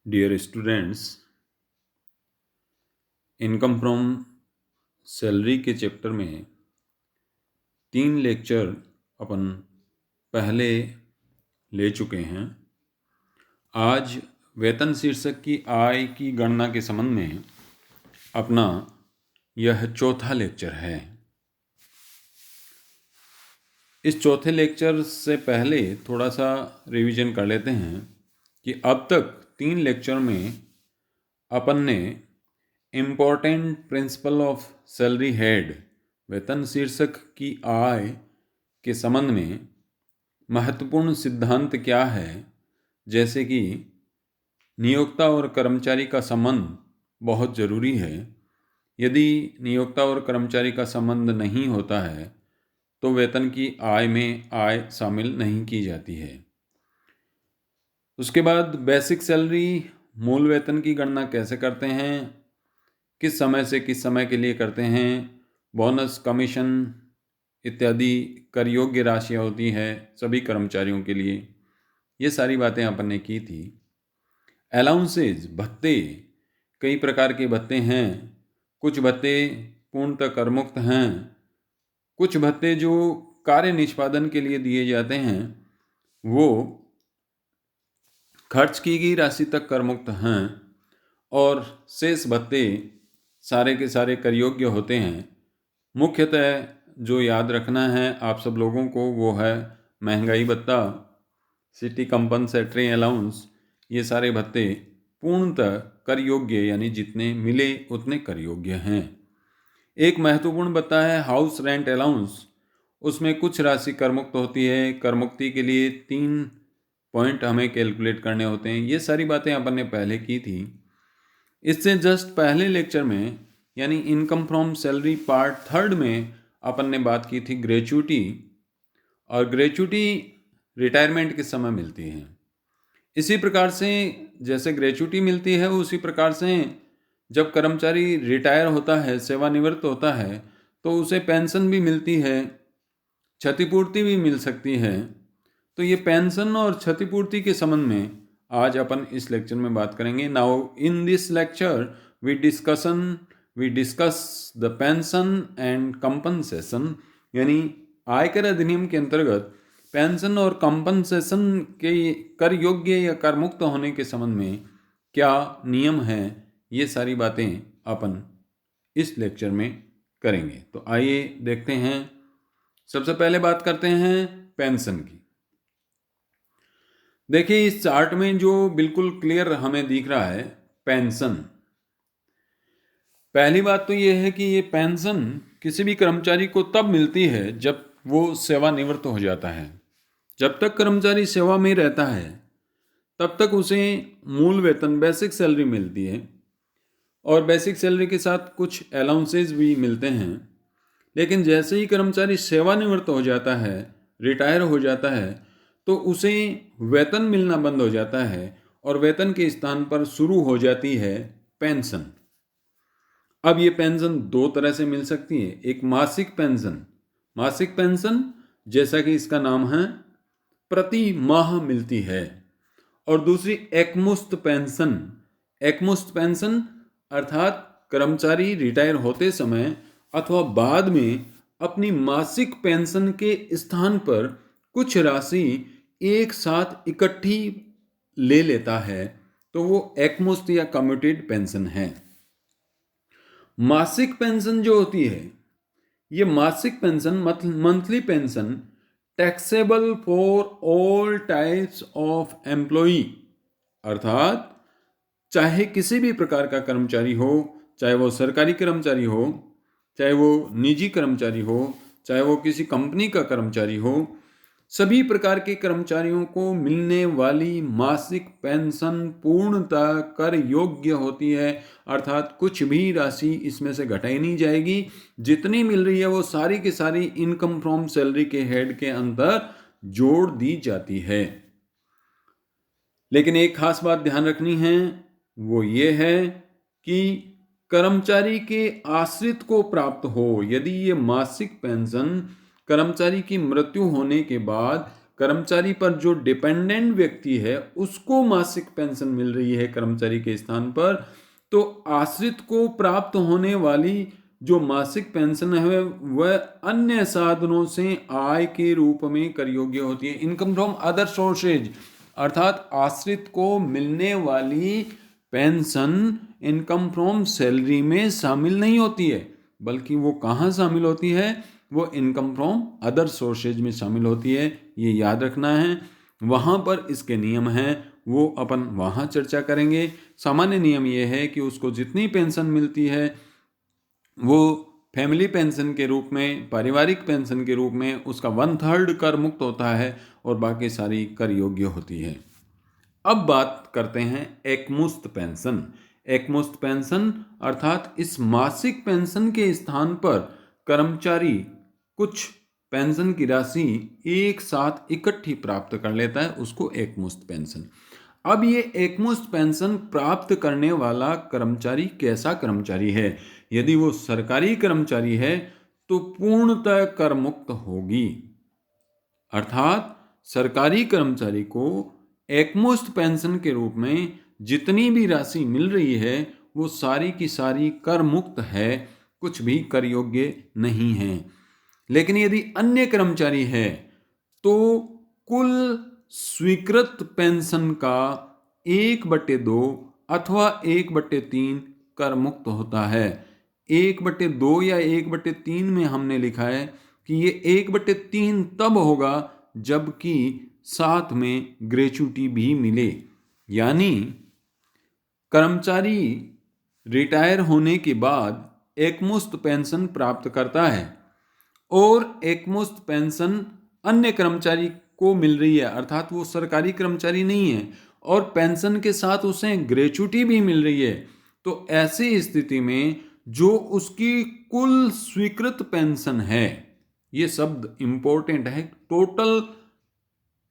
Dear students, income from salary के chapter में 3 lecture अपन पहले ले चुके हैं। आज वेतन शीर्षक की आय की गणना के संबंध में अपना यह चौथा लेक्चर है। इस चौथे लेक्चर से पहले थोड़ा सा रिवीजन कर लेते हैं कि अब तक 3 लेक्चर में अपन ने important principle of salary head वेतन शीर्षक की आय के संबंध में महत्वपूर्ण सिद्धांत क्या है, जैसे कि नियोक्ता और कर्मचारी का संबंध बहुत ज़रूरी है। यदि नियोक्ता और कर्मचारी का संबंध नहीं होता है तो वेतन की आय में आय शामिल नहीं की जाती है। उसके बाद बेसिक सैलरी मूल वेतन की गणना कैसे करते हैं, किस समय से किस समय के लिए करते हैं, बोनस कमीशन इत्यादि कर योग्य राशियाँ होती है सभी कर्मचारियों के लिए, ये सारी बातें अपन ने की थी। अलाउंसेज भत्ते, कई प्रकार के भत्ते हैं। कुछ भत्ते पूर्णतः करमुक्त हैं, कुछ भत्ते जो कार्य निष्पादन के लिए दिए जाते हैं वो खर्च की गई राशि तक करमुक्त हैं, और शेष भत्ते सारे के सारे कर योग्य होते हैं। मुख्यतः जो याद रखना है आप सब लोगों को वो है महंगाई भत्ता, सिटी कंपनसेटरी अलाउंस। ये सारे भत्ते पूर्णतः कर योग्य यानी जितने मिले उतने कर योग्य हैं। एक महत्वपूर्ण भत्ता है हाउस रेंट अलाउंस, उसमें कुछ राशि करमुक्त होती है। करमुक्ति के लिए 3 पॉइंट हमें कैलकुलेट करने होते हैं। ये सारी बातें अपन ने पहले की थी। इससे जस्ट पहले लेक्चर में यानी इनकम फ्रॉम सैलरी पार्ट 3 में अपन ने बात की थी ग्रेच्युटी, और ग्रेच्युटी रिटायरमेंट के समय मिलती है। इसी प्रकार से जैसे ग्रेच्युटी मिलती है उसी प्रकार से जब कर्मचारी रिटायर होता है, सेवानिवृत्त होता है, तो उसे पेंशन भी मिलती है, क्षतिपूर्ति भी मिल सकती है। तो ये पेंशन और क्षतिपूर्ति के संबंध में आज अपन इस लेक्चर में बात करेंगे। Now in this lecture we discuss the pension and compensation, यानी आयकर अधिनियम के अंतर्गत पेंशन और कंपनसेशन के कर योग्य या कर मुक्त होने के संबंध में क्या नियम है, ये सारी बातें अपन इस लेक्चर में करेंगे। तो आइए देखते हैं। सबसे पहले बात करते हैं पेंशन की। देखिए इस चार्ट में जो बिल्कुल क्लियर हमें दिख रहा है पेंशन, पहली बात तो ये है कि ये पेंशन किसी भी कर्मचारी को तब मिलती है जब वो सेवानिवृत्त हो जाता है। जब तक कर्मचारी सेवा में रहता है तब तक उसे मूल वेतन बेसिक सैलरी मिलती है, और बेसिक सैलरी के साथ कुछ अलाउंसेज भी मिलते हैं। लेकिन जैसे ही कर्मचारी सेवानिवृत्त हो जाता है, रिटायर हो जाता है, तो उसे वेतन मिलना बंद हो जाता है और वेतन के स्थान पर शुरू हो जाती है पेंशन। अब ये पेंशन 2 तरह से मिल सकती है। एक मासिक पेंशन, मासिक पेंशन जैसा कि इसका नाम है प्रति माह मिलती है, और दूसरी एकमुश्त पेंशन। एकमुश्त पेंशन अर्थात कर्मचारी रिटायर होते समय अथवा बाद में अपनी मासिक पेंशन के स्थान पर कुछ राशि एक साथ इकट्ठी ले लेता है, तो वो एकमुश्त या कम्यूटेड पेंशन है। मासिक पेंशन जो होती है, ये मासिक pension monthly pension taxable for all types of employee, अर्थात चाहे किसी भी प्रकार का कर्मचारी हो, चाहे वो सरकारी कर्मचारी हो, चाहे वो निजी कर्मचारी हो, चाहे वो किसी कंपनी का कर्मचारी हो, सभी प्रकार के कर्मचारियों को मिलने वाली मासिक पेंशन पूर्णतः कर योग्य होती है। अर्थात कुछ भी राशि इसमें से घटाई नहीं जाएगी। जितनी मिल रही है वो सारी की सारी इनकम फ्रॉम सैलरी के हेड के अंदर जोड़ दी जाती है। लेकिन एक खास बात ध्यान रखनी है, वो ये है कि कर्मचारी के आश्रित को प्राप्त हो। यदि ये मासिक पेंशन कर्मचारी की मृत्यु होने के बाद कर्मचारी पर जो डिपेंडेंट व्यक्ति है उसको मासिक पेंशन मिल रही है कर्मचारी के स्थान पर, तो आश्रित को प्राप्त होने वाली जो मासिक पेंशन है वह अन्य साधनों से आय के रूप में कर योग्य होती है। इनकम फ्रॉम अदर सोर्सेज, अर्थात आश्रित को मिलने वाली पेंशन इनकम फ्रॉम सैलरी में शामिल नहीं होती है, बल्कि वो कहाँ शामिल होती है, वो इनकम फ्रॉम अदर सोर्सेज में शामिल होती है। ये याद रखना है। वहाँ पर इसके नियम हैं, वो अपन वहाँ चर्चा करेंगे। सामान्य नियम ये है कि उसको जितनी पेंशन मिलती है वो फैमिली पेंशन के रूप में, पारिवारिक पेंशन के रूप में उसका 1/3 कर मुक्त होता है और बाकी सारी कर योग्य होती है। अब बात करते हैं एकमुश्त पेंशन। एकमुश्त पेंशन अर्थात इस मासिक पेंशन के स्थान पर कर्मचारी कुछ पेंशन की राशि एक साथ इकट्ठी प्राप्त कर लेता है, उसको एकमुश्त पेंशन। अब ये एकमुश्त पेंशन प्राप्त करने वाला कर्मचारी कैसा कर्मचारी है? यदि वो सरकारी कर्मचारी है तो पूर्णतः कर मुक्त होगी, अर्थात सरकारी कर्मचारी को एकमुश्त पेंशन के रूप में जितनी भी राशि मिल रही है वो सारी की सारी कर मुक्त है, कुछ भी कर योग्य नहीं है। लेकिन यदि अन्य कर्मचारी है तो कुल स्वीकृत पेंशन का 1/2 अथवा 1/3 कर मुक्त होता है। 1/2 या 1/3 में हमने लिखा है कि ये 1/3 तब होगा जबकि साथ में ग्रेच्युटी भी मिले, यानी कर्मचारी रिटायर होने के बाद एकमुश्त पेंशन प्राप्त करता है और एकमुश्त पेंशन अन्य कर्मचारी को मिल रही है, अर्थात वो सरकारी कर्मचारी नहीं है और पेंशन के साथ उसे ग्रेच्युटी भी मिल रही है, तो ऐसी स्थिति में जो उसकी कुल स्वीकृत पेंशन है, ये शब्द इंपॉर्टेंट है, टोटल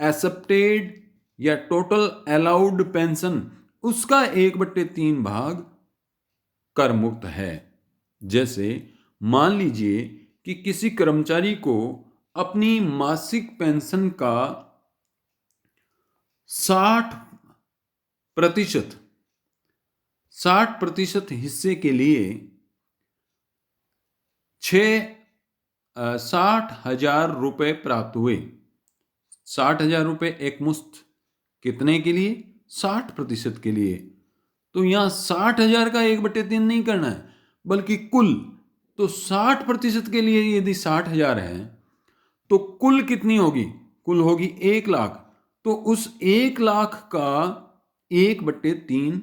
एक्सेप्टेड या टोटल अलाउड पेंशन, उसका 1/3 भाग कर मुक्त है। जैसे मान लीजिए कि किसी कर्मचारी को अपनी मासिक पेंशन का 60% हिस्से के लिए 60,000 रुपये प्राप्त हुए। 60,000 रुपये एकमुश्त कितने के लिए? 60% के लिए। तो यहाँ 60,000 का 1/3 नहीं करना है, बल्कि कुल, तो 60% के लिए यदि 60,000 है तो कुल कितनी होगी? कुल होगी 1,00,000। तो उस 1,00,000 का 1/3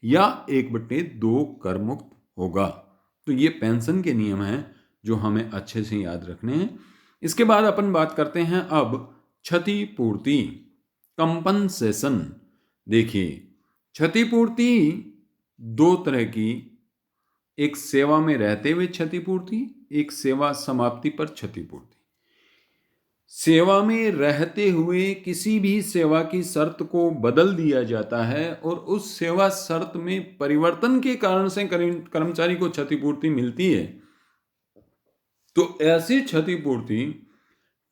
या 1/2 कर मुक्त होगा। तो ये पेंशन के नियम हैं जो हमें अच्छे से याद रखने हैं। इसके बाद अपन बात करते हैं अब क्षतिपूर्ति, कंपनसेशन। देखिए, क्षतिपूर्ति 2 तरह की, एक सेवा में रहते हुए क्षतिपूर्ति, एक सेवा समाप्ति पर क्षतिपूर्ति। सेवा में रहते हुए किसी भी सेवा की शर्त को बदल दिया जाता है और उस सेवा शर्त में परिवर्तन के कारण से कर्मचारी को क्षतिपूर्ति मिलती है, तो ऐसी क्षतिपूर्ति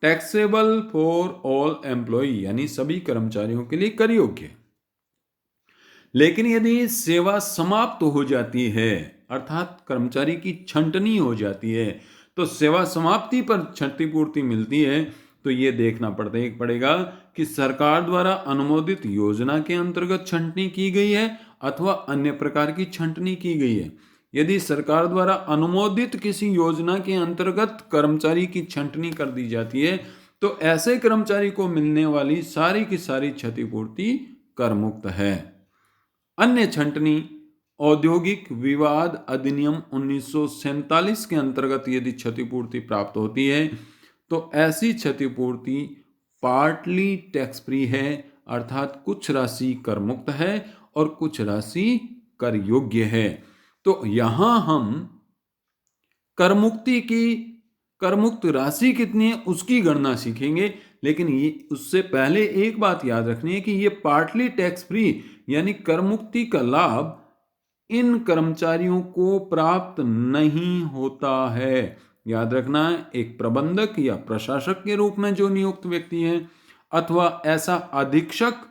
टैक्सेबल फॉर ऑल एम्प्लॉई, यानी सभी कर्मचारियों के लिए कर योग्य है। लेकिन यदि सेवा समाप्त हो जाती है, अर्थात कर्मचारी की छंटनी हो जाती है, तो सेवा समाप्ति पर क्षतिपूर्ति मिलती है, तो ये देखना पड़ेगा कि सरकार द्वारा अनुमोदित योजना के अंतर्गत छंटनी की गई है अथवा अन्य प्रकार की छंटनी की गई है। यदि सरकार द्वारा अनुमोदित किसी योजना के अंतर्गत कर्मचारी की छंटनी कर दी जाती है, तो ऐसे कर्मचारी को मिलने वाली सारी की सारी क्षतिपूर्ति कर मुक्त है। अन्य छंटनी औद्योगिक विवाद अधिनियम 1947 के अंतर्गत यदि क्षतिपूर्ति प्राप्त होती है, तो ऐसी क्षतिपूर्ति पार्टली टैक्स फ्री है, अर्थात कुछ राशि कर मुक्त है और कुछ राशि कर योग्य है। तो यहां हम कर मुक्त राशि कितनी है उसकी गणना सीखेंगे, लेकिन ये उससे पहले एक बात याद रखनी है कि ये पार्टली टैक्स फ्री यानी कर मुक्ति का लाभ इन कर्मचारियों को प्राप्त नहीं होता है। याद रखना है, एक प्रबंधक या प्रशासक के रूप में जो नियुक्त व्यक्ति है अथवा ऐसा अधीक्षक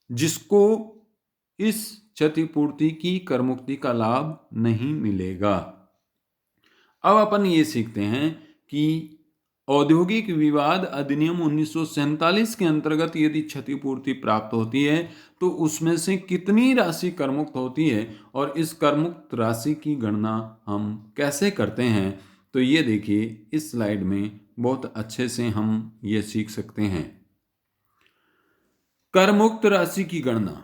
जिसको इस क्षतिपूर्ति की कर मुक्ति का लाभ नहीं मिलेगा। अब अपन ये सीखते हैं कि औद्योगिक विवाद अधिनियम 1947 के अंतर्गत यदि क्षतिपूर्ति प्राप्त होती है तो उसमें से कितनी राशि करमुक्त होती है और इस करमुक्त राशि की गणना हम कैसे करते हैं, तो ये देखिए इस स्लाइड में बहुत अच्छे से हम ये सीख सकते हैं। करमुक्त राशि की गणना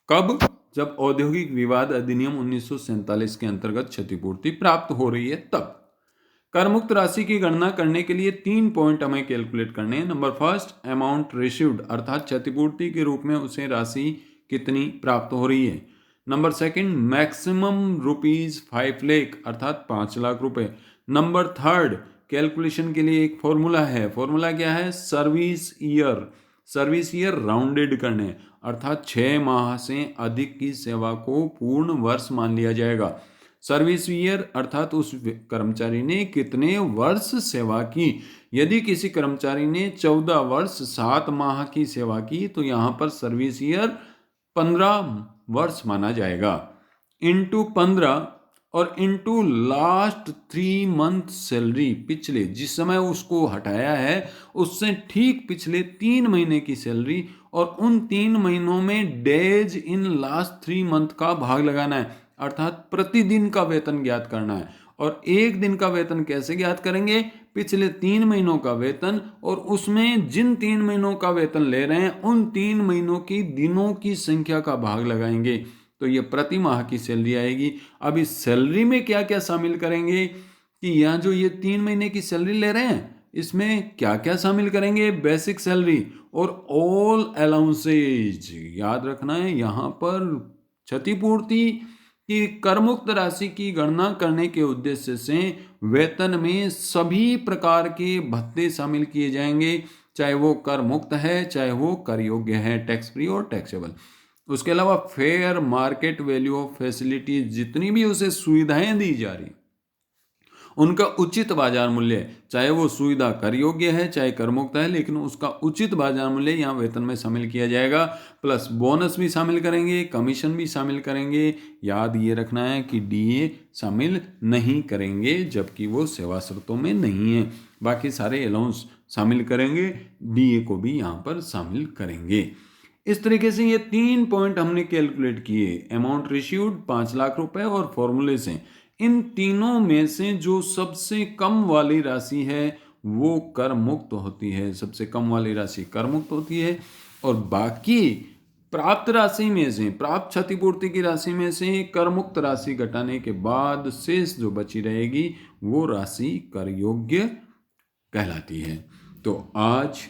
कब? जब औद्योगिक विवाद अधिनियम 1947 के अंतर्गत क्षतिपूर्ति प्राप्त हो रही है तब। करमुक्त राशि की गणना करने के लिए 3 पॉइंट हमें कैलकुलेट करने हैं। नंबर फर्स्ट, अमाउंट रिसीव्ड अर्थात क्षतिपूर्ति के रूप में उसे राशि कितनी प्राप्त हो रही है। नंबर सेकंड, मैक्सिमम ₹5 लाख अर्थात 5 लाख रुपए। नंबर थर्ड, कैलकुलेशन के लिए एक फॉर्मूला है। फॉर्मूला क्या है? सर्विस ईयर राउंडेड करने अर्थात 6 माह से अधिक की सेवा को पूर्ण वर्ष मान लिया जाएगा। सर्विस ईयर अर्थात उस कर्मचारी ने कितने वर्ष सेवा की। यदि किसी कर्मचारी ने 14 वर्ष 7 माह की सेवा की तो यहाँ पर सर्विस ईयर 15 वर्ष माना जाएगा। इंटू 15 और इंटू लास्ट 3 मंथ सैलरी, पिछले जिस समय उसको हटाया है उससे ठीक पिछले 3 महीने की सैलरी और उन 3 महीनों में डेज इन लास्ट 3 मंथ का भाग लगाना है अर्थात प्रतिदिन का वेतन ज्ञात करना है। और एक दिन का वेतन कैसे ज्ञात करेंगे? पिछले 3 महीनों का वेतन और उसमें जिन 3 महीनों का वेतन ले रहे हैं उन 3 महीनों की दिनों की संख्या का भाग लगाएंगे तो ये प्रति माह की सैलरी आएगी। अब इस सैलरी में क्या क्या शामिल करेंगे कि यहाँ जो ये 3 महीने की सैलरी ले रहे हैं इसमें क्या क्या शामिल करेंगे? बेसिक सैलरी और ऑल अलाउंसेज। याद रखना है यहाँ पर क्षतिपूर्ति की करमुक्त राशि की गणना करने के उद्देश्य से वेतन में सभी प्रकार के भत्ते शामिल किए जाएंगे, चाहे वो कर मुक्त है चाहे वो कर योग्य है, टैक्स फ्री और टैक्सेबल। उसके अलावा fair market value of facilities, जितनी भी उसे सुविधाएं दी जा रही उनका उचित बाजार मूल्य, चाहे वो सुविधा कर योग्य है चाहे कर मुक्त है लेकिन उसका उचित बाजार मूल्य यहाँ वेतन में शामिल किया जाएगा। प्लस बोनस भी शामिल करेंगे, कमीशन भी शामिल करेंगे। याद ये रखना है कि डीए शामिल नहीं करेंगे जबकि वो सेवा शर्तों में नहीं है। बाकी सारे अलाउंस शामिल करेंगे, डीए को भी यहाँ पर शामिल करेंगे। इस तरीके से ये 3 पॉइंट हमने कैलकुलेट किए। अमाउंट रिसीव्ड 5 लाख रुपए और फॉर्मूले से इन तीनों में से जो सबसे कम वाली राशि है वो कर मुक्त होती है। सबसे कम वाली राशि कर मुक्त होती है और बाकी प्राप्त राशि में से, प्राप्त क्षतिपूर्ति की राशि में से कर मुक्त राशि घटाने के बाद शेष जो बची रहेगी वो राशि कर योग्य कहलाती है। तो आज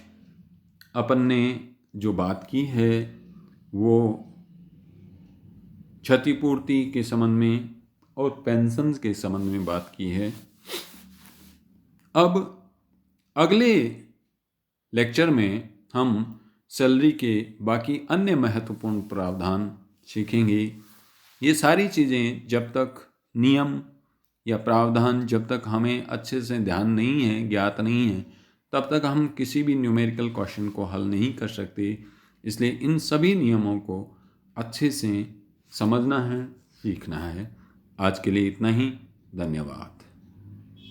अपन ने जो बात की है वो क्षतिपूर्ति के संबंध में और पेंशन के संबंध में बात की है। अब अगले लेक्चर में हम सैलरी के बाकी अन्य महत्वपूर्ण प्रावधान सीखेंगे। ये सारी चीज़ें जब तक नियम या प्रावधान जब तक हमें अच्छे से ध्यान नहीं है, ज्ञात नहीं है, तब तक हम किसी भी न्यूमेरिकल क्वेश्चन को हल नहीं कर सकते। इसलिए इन सभी नियमों को अच्छे से समझना है, सीखना है। आज के लिए इतना ही। धन्यवाद।